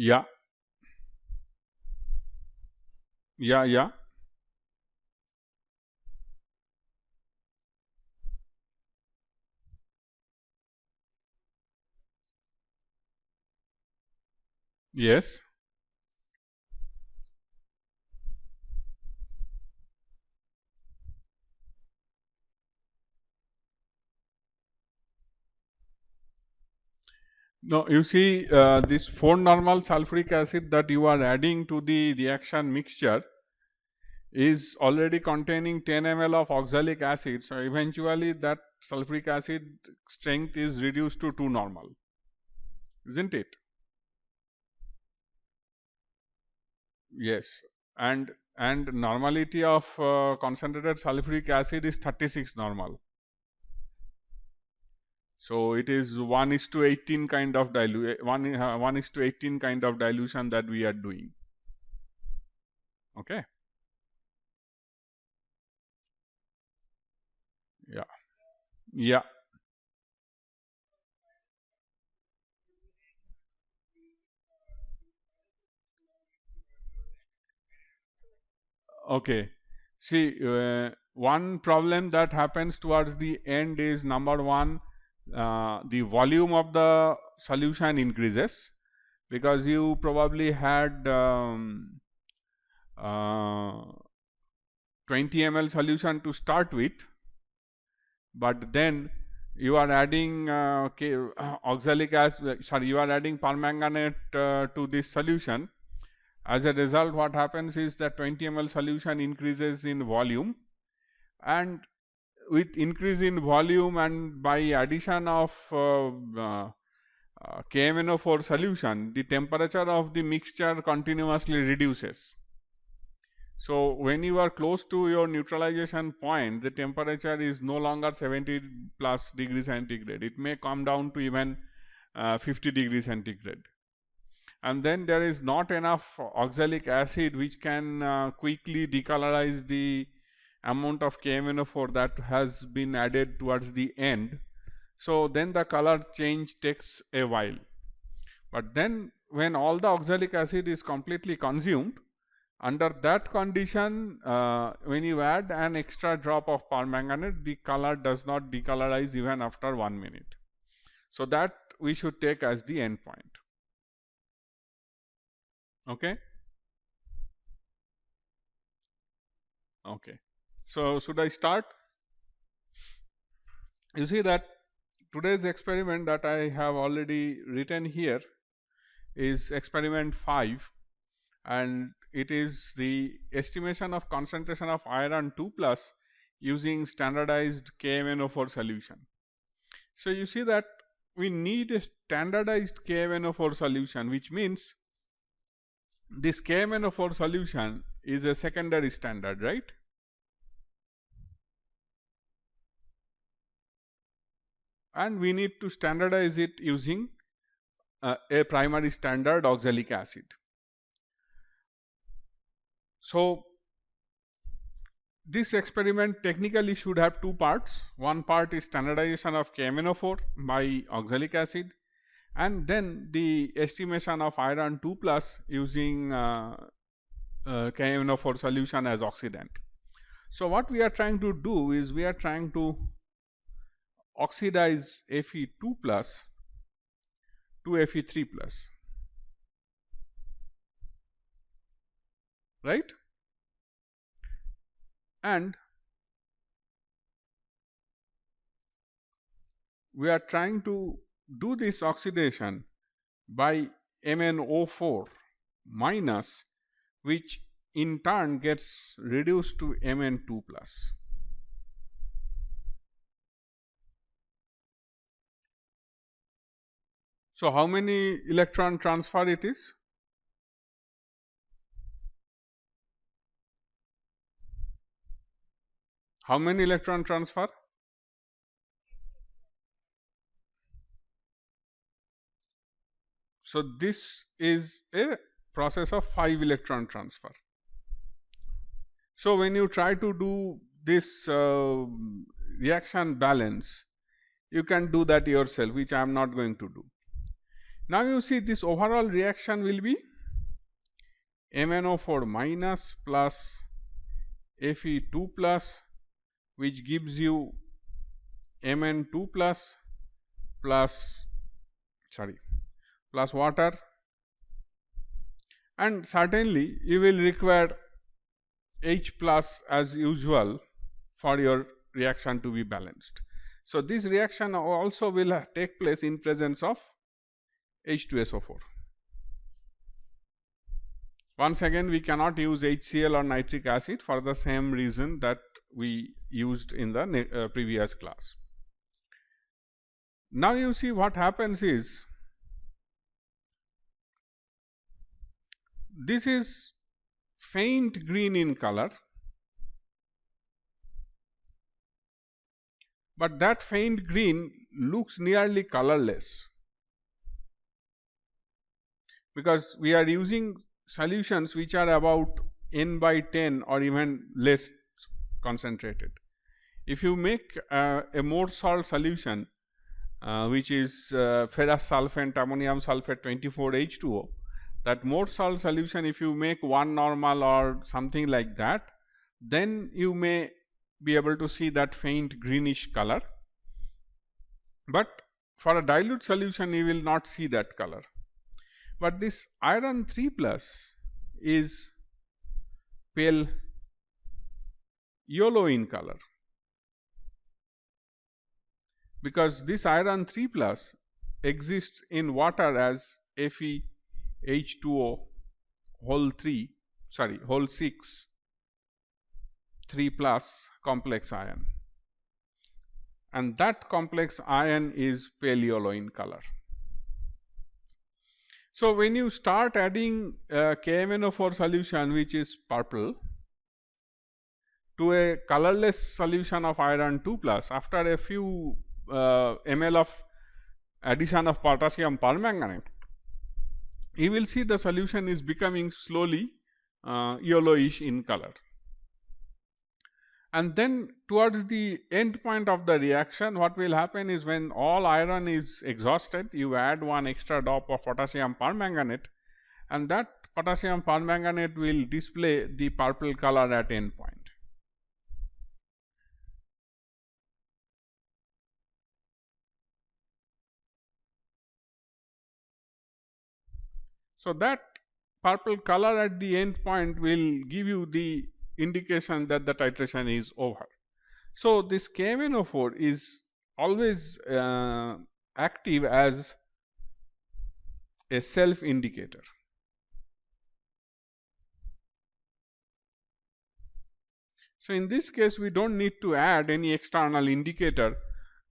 Yeah, yeah. Yes. No, you see, this 4-normal sulfuric acid that you are adding to the reaction mixture is already containing 10 ml of oxalic acid. So, eventually that sulfuric acid strength is reduced to 2 normal, isn't it? Yes. And normality of concentrated sulfuric acid is 36 normal. So, it is 1:18 kind of 1:18 kind of dilution that we are doing. Okay. Yeah. Yeah. Okay. See, one problem that happens towards the end is number one, the volume of the solution increases because you probably had 20 ml solution to start with, but then you are adding oxalic acid, sorry, you are adding permanganate to this solution. As a result, what happens is that 20 ml solution increases in volume, and with increase in volume and by addition of KMNO4 solution, the temperature of the mixture continuously reduces. So, when you are close to your neutralization point, the temperature is no longer 70 plus degree centigrade. It may come down to even 50 degree centigrade. And then there is not enough oxalic acid which can quickly decolorize the amount of KMNO4 that has been added towards the end. So, then the color change takes a while. But then when all the oxalic acid is completely consumed, under that condition, when you add an extra drop of permanganate, the color does not decolorize even after 1 minute. So, that we should take as the end point. Okay. Okay. So, should I start? You see that today's experiment that I have already written here is experiment 5, and it is the estimation of concentration of iron 2 plus using standardized KMNO4 solution. So, you see that we need a standardized KMNO4 solution, which means this KMNO4 solution is a secondary standard, right? And we need to standardize it using a primary standard oxalic acid. So, this experiment technically should have two parts. One part is standardization of KMNO4 by oxalic acid, and then the estimation of iron 2 plus using KMNO4 solution as oxidant. So, what we are trying to do is we are trying to oxidize Fe2 plus to Fe3 plus, right? And we are trying to do this oxidation by MnO4 minus, which in turn gets reduced to Mn2 plus. So, how many electron transfer it is? How many electron transfer? So, this is a process of 5 electron transfer. So, when you try to do this reaction balance, you can do that yourself, which I am not going to do. Now you see this overall reaction will be MnO4 minus plus Fe2 plus, which gives you Mn2 plus water, and certainly you will require H plus as usual for your reaction to be balanced. So this reaction also will take place in presence of H2SO4. Once again, we cannot use HCl or nitric acid for the same reason that we used in the previous class. Now you see what happens is, this is faint green in color, but that faint green looks nearly colorless, because we are using solutions which are about n by 10 or even less concentrated. If you make a more salt solution which is ferrous sulfate, ammonium sulfate 24H2O, that more salt solution, if you make 1 normal or something like that, then you may be able to see that faint greenish color, but for a dilute solution you will not see that color. But this iron 3 plus is pale yellow in color, because this iron 3 plus exists in water as FeH2O whole 6 3 plus complex ion, and that complex ion is pale yellow in color. So when you start adding KMnO4 solution which is purple to a colorless solution of iron 2 plus, after a few ml of addition of potassium permanganate, you will see the solution is becoming slowly yellowish in color. And then towards the end point of the reaction, what will happen is, when all iron is exhausted, you add one extra drop of potassium permanganate, and that potassium permanganate will display the purple color at end point. So that purple color at the end point will give you the indication that the titration is over. So this KMnO4 is always active as a self indicator. So in this case, we don't need to add any external indicator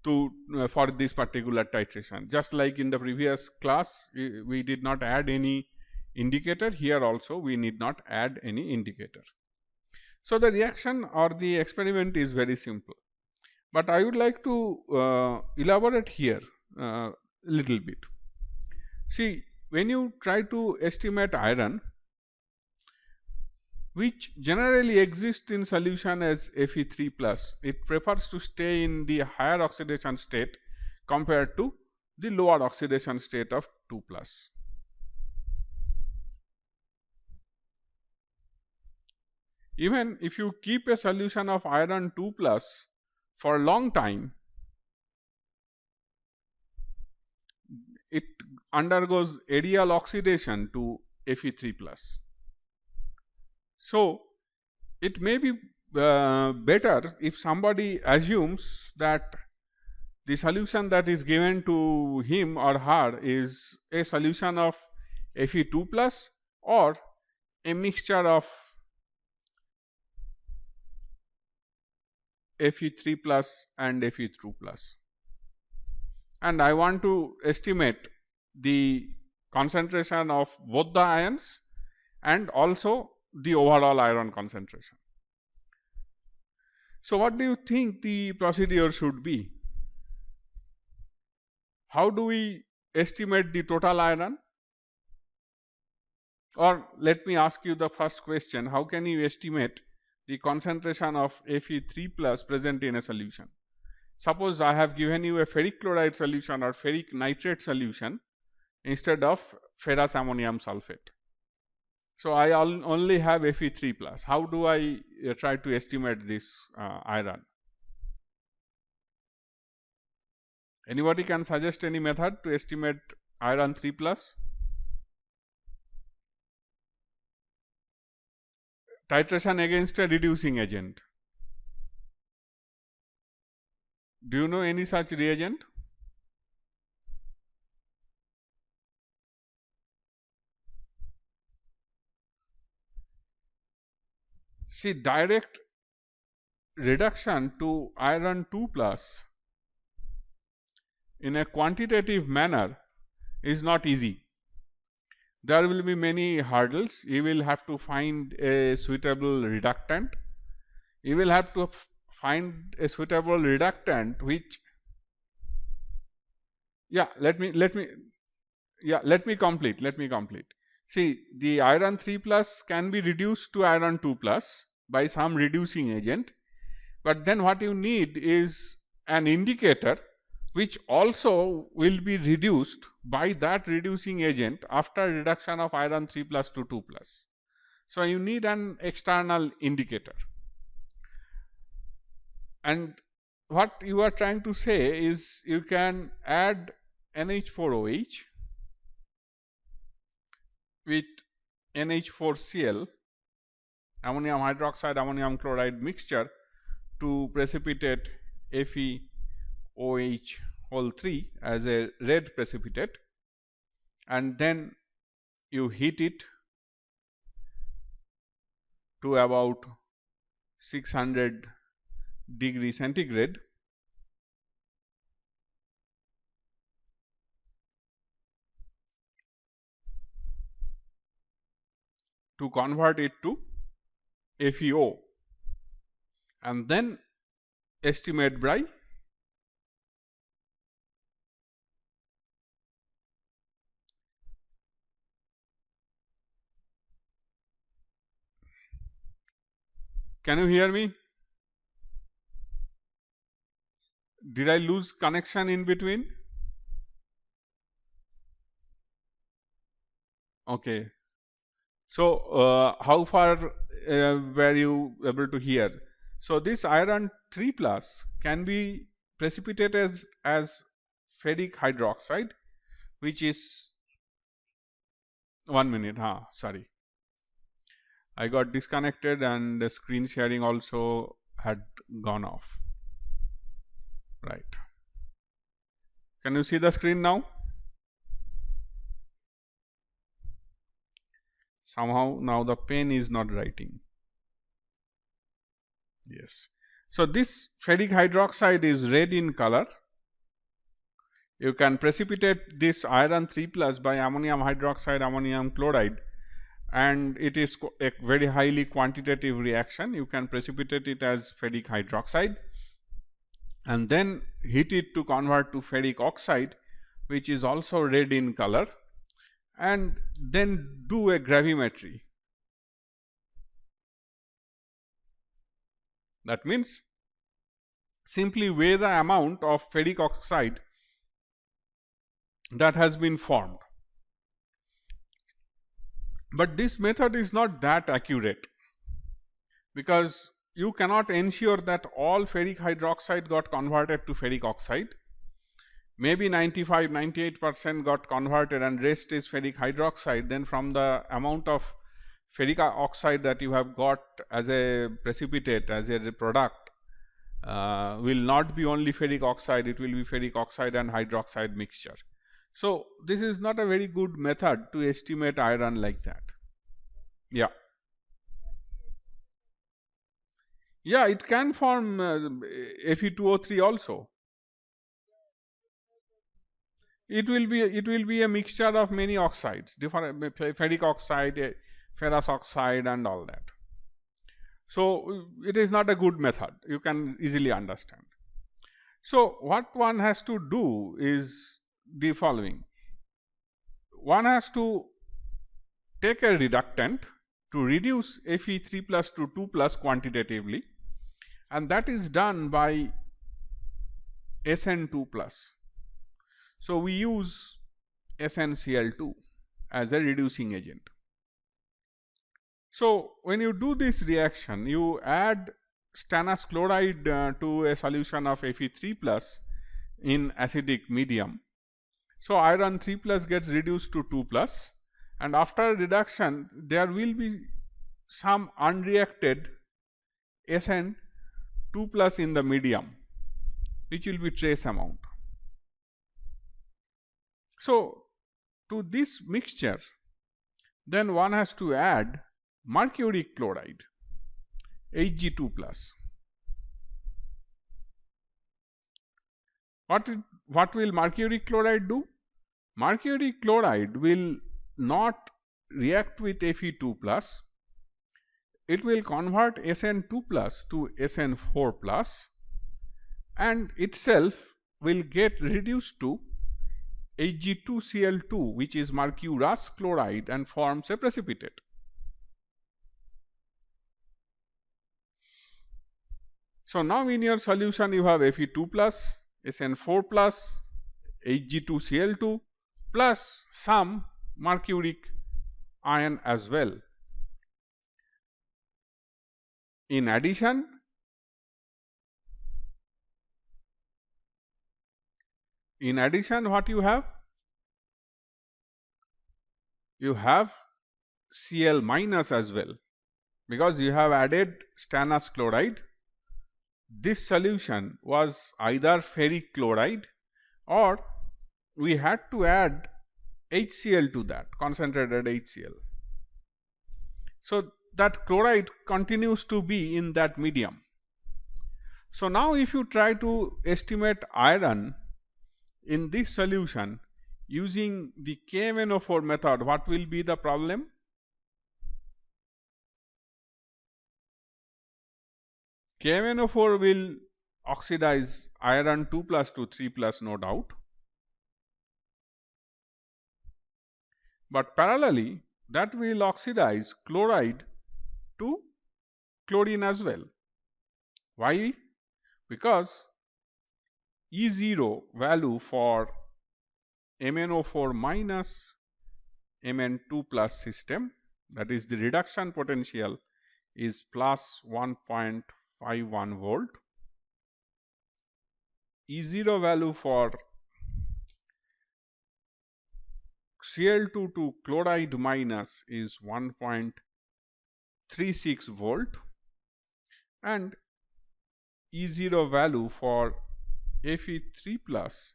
to for this particular titration. Just like in the previous class, we did not add any indicator, here also we need not add any indicator. So the reaction or the experiment is very simple, but I would like to elaborate here little bit. See, when you try to estimate iron, which generally exists in solution as Fe3 plus, it prefers to stay in the higher oxidation state compared to the lower oxidation state of 2 plus. Even if you keep a solution of iron 2 plus for a long time, it undergoes aerial oxidation to Fe3 plus. So it may be better if somebody assumes that the solution that is given to him or her is a solution of Fe2 plus or a mixture of Fe3 plus and Fe2 plus, and I want to estimate the concentration of both the ions and also the overall iron concentration. So what do you think the procedure should be? How do we estimate the total iron? Or let me ask you the first question, how can you estimate the concentration of Fe3 plus present in a solution? Suppose I have given you a ferric chloride solution or ferric nitrate solution instead of ferrous ammonium sulfate. So, I only have Fe3 plus. How do I try to estimate this iron? Anybody can suggest any method to estimate iron 3 plus? Titration against a reducing agent. Do you know any such reagent? See, direct reduction to iron 2 plus in a quantitative manner is not easy. There will be many hurdles. You will have to find a suitable reductant. You will have to find a suitable reductant which, let me complete. See, the iron 3 plus can be reduced to iron 2 plus by some reducing agent, but then what you need is an indicator which also will be reduced by that reducing agent after reduction of iron 3 plus to 2 plus. So, you need an external indicator, and what you are trying to say is you can add NH4OH with NH4Cl, ammonium hydroxide ammonium chloride mixture, to precipitate FeOH whole 3 as a red precipitate, and then you heat it to about 600 degree centigrade to convert it to FeO, and then estimate by Can you hear me? Did I lose connection in between? Okay. So, how far were you able to hear? So, this iron 3 plus can be precipitated as ferric hydroxide, which is 1 minute. Sorry, I got disconnected and the screen sharing also had gone off. Right. Can you see the screen now? Somehow now the pen is not writing. Yes. So, this ferric hydroxide is red in color. You can precipitate this iron 3 plus by ammonium hydroxide ammonium chloride, and it is a very highly quantitative reaction. You can precipitate it as ferric hydroxide and then heat it to convert to ferric oxide, which is also red in color, and then do a gravimetry. That means simply weigh the amount of ferric oxide that has been formed. But this method is not that accurate, because you cannot ensure that all ferric hydroxide got converted to ferric oxide. Maybe 95-98% got converted and rest is ferric hydroxide. Then from the amount of ferric oxide that you have got as a precipitate, as a product, will not be only ferric oxide, it will be ferric oxide and hydroxide mixture. So, this is not a very good method to estimate iron like that. Yeah. Yeah, it can form Fe2O3 also. It will be a mixture of many oxides, different ferric oxide, ferrous oxide, and all that. So, it is not a good method, you can easily understand. So, what one has to do is the following. One has to take a reductant to reduce Fe3 plus to 2 plus quantitatively, and that is done by SN2 plus. So, we use SnCl2 as a reducing agent. So when you do this reaction, you add stannous chloride to a solution of Fe3 plus in acidic medium. So iron 3 plus gets reduced to 2 plus, and after reduction there will be some unreacted Sn 2 plus in the medium, which will be trace amount. So to this mixture, then one has to add mercuric chloride, Hg2 plus. What will mercuric chloride do? Mercuric chloride will not react with Fe2 plus. It will convert Sn2 plus to Sn4 plus, and itself will get reduced to Hg2Cl2, which is mercurous chloride, and forms a precipitate. So now in your solution you have Fe2 plus, Sn4 plus, Hg2Cl2 plus some mercuric ion as well. In addition, what you have? You have Cl minus as well, because you have added stannous chloride. This solution was either ferric chloride, or we had to add HCl to that, concentrated HCl. So that chloride continues to be in that medium. So now if you try to estimate iron in this solution using the KMnO4 method, what will be the problem? KMnO4 will oxidize iron 2 plus to 3 plus, no doubt, but parallelly that will oxidize chloride to chlorine as well. Why? Because E0 value for MnO4 minus Mn2 plus system, that is the reduction potential, is plus 1.51 volt. E0 value for Cl2 to chloride minus is 1.36 volt, and E0 value for Fe3 plus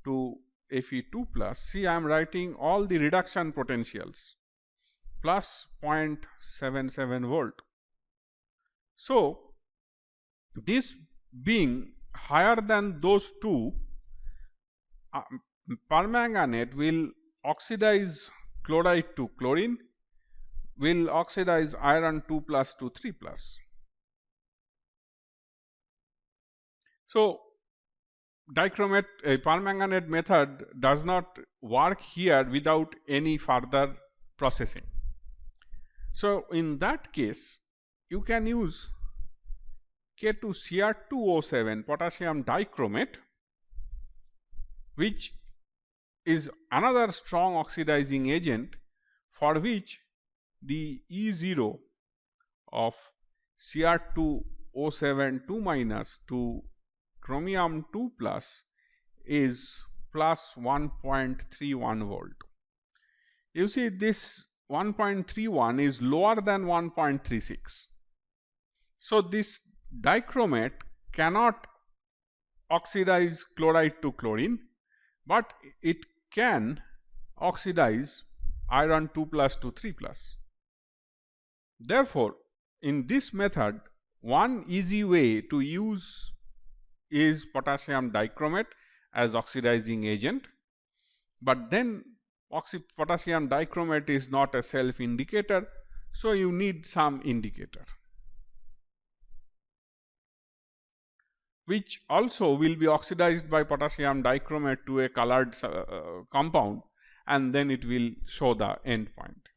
to Fe2 plus, see I am writing all the reduction potentials, plus 0.77 volt. So this being higher than those two, permanganate will oxidize chloride to chlorine, will oxidize iron 2 plus to 3 plus. So dichromate permanganate method does not work here without any further processing. So in that case you can use K2Cr2O7 potassium dichromate, which is another strong oxidizing agent, for which the E0 of Cr2O7 2 minus to chromium 2 plus is plus 1.31 volt. You see this 1.31 is lower than 1.36. So this dichromate cannot oxidize chloride to chlorine, but it can oxidize iron 2 plus to 3 plus. Therefore, in this method, one easy way to use is potassium dichromate as oxidizing agent, but then potassium dichromate is not a self indicator, so you need some indicator, which also will be oxidized by potassium dichromate to a colored compound, and then it will show the end point.